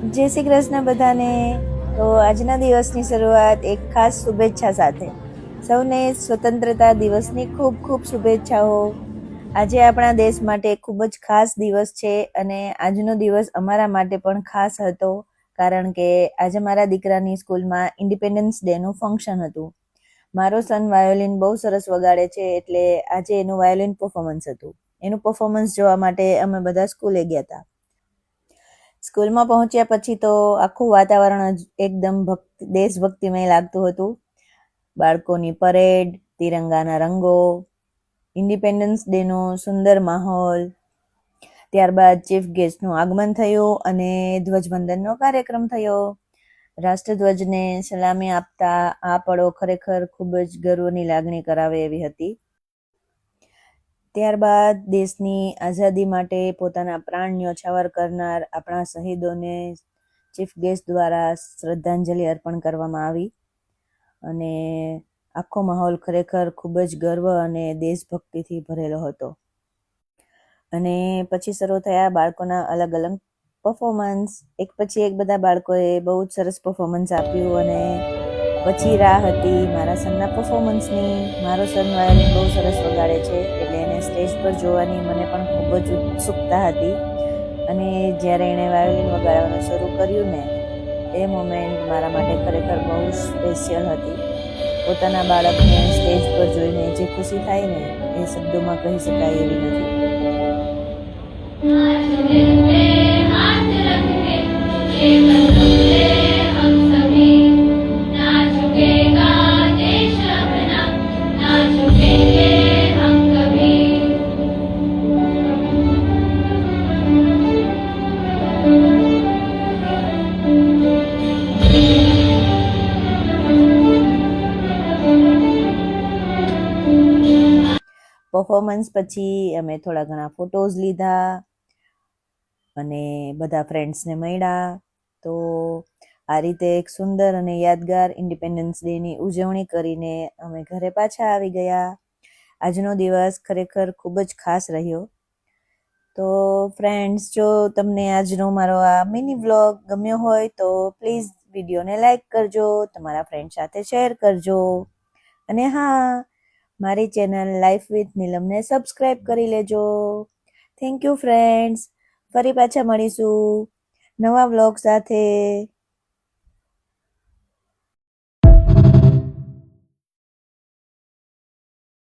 જય શ્રી કૃષ્ણ બધાને. તો આજના દિવસની શરૂઆત એક ખાસ શુભેચ્છા સાથે. સૌને સ્વતંત્રતા દિવસની ખૂબ ખૂબ શુભેચ્છાઓ. આજે આપણા દેશ માટે ખૂબ જ ખાસ દિવસ છે અને આજનો દિવસ અમારા માટે પણ ખાસ હતો, કારણ કે આજે મારા દીકરાની સ્કૂલમાં ઇન્ડિપેન્ડન્સ ડેનું ફંક્શન હતું. મારો સન વાયોલિન બહુ સરસ વગાડે છે, એટલે આજે એનું વાયોલિન પરફોર્મન્સ હતું. એનું પરફોર્મન્સ જોવા માટે અમે બધા સ્કૂલે ગયા હતા. સ્કૂલમાં પહોંચ્યા પછી તો આખું વાતાવરણ જ એકદમ દેશભક્તિમય લાગતું હતું. બાળકોની પરેડ, તિરંગાના રંગો, ઇન્ડિપેન્ડન્સ ડેનો સુંદર માહોલ. ત્યારબાદ ચીફ ગેસ્ટનું આગમન થયું અને ધ્વજવંદનનો કાર્યક્રમ થયો. રાષ્ટ્રધ્વજને સલામી આપતા આ પળો ખરેખર ખૂબ જ ગર્વની લાગણી કરાવે એવી હતી. ત્યારબાદ દેશની આઝાદી માટે પોતાના પ્રાણ ન્યોછાવર કરનાર આપણા શહીદોને ચીફ ગેસ્ટ દ્વારા શ્રદ્ધાંજલિ અર્પણ કરવામાં આવી અને આખો માહોલ ખરેખર ખૂબ જ ગર્વ અને દેશભક્તિથી ભરેલો હતો. અને પછી શરૂ થયા બાળકોના અલગ અલગ પરફોર્મન્સ. એક પછી એક બધા બાળકોએ બહુ જ સરસ પરફોર્મન્સ આપ્યું અને પછી રાહ હતી મારા સનના પરફોર્મન્સની. મારો સન વાયોલિન બહુ સરસ વગાડે છે, એટલે એને સ્ટેજ પર જોવાની મને પણ ખૂબ જ ઉત્સુકતા હતી. અને જ્યારે એણે વાયોલિન વગાડવાનું શરૂ કર્યું ને, એ મોમેન્ટ મારા માટે ખરેખર બહુ સ્પેશિયલ હતી. પોતાના બાળકને સ્ટેજ પર જોઈને જે ખુશી થાય ને, એ શબ્દોમાં કહી શકાય એવી નથી. પરફોર્મન્સ પછી અમે થોડા ઘણા ફોટોઝ લીધા અને બધા ફ્રેન્ડ્સને મળ્યા. તો આ રીતે એક સુંદર અને યાદગાર ઇન્ડિપેન્ડન્સ ડેની ઉજવણી કરીને અમે ઘરે પાછા આવી ગયા. આજનો દિવસ ખરેખર ખૂબ જ ખાસ રહ્યો. તો ફ્રેન્ડ્સ, જો તમને આજનો મારો આ મિની વ્લોગ ગમ્યો હોય તો પ્લીઝ વિડીયોને લાઈક કરજો, તમારા ફ્રેન્ડ સાથે શેર કરજો અને હા, મારી ચેનલ લાઈફ વિથ નીલમને સબસ્ક્રાઈબ કરી લેજો. Thank you friends. ફરી પાછા મળીશું નવા વ્લોગ સાથે.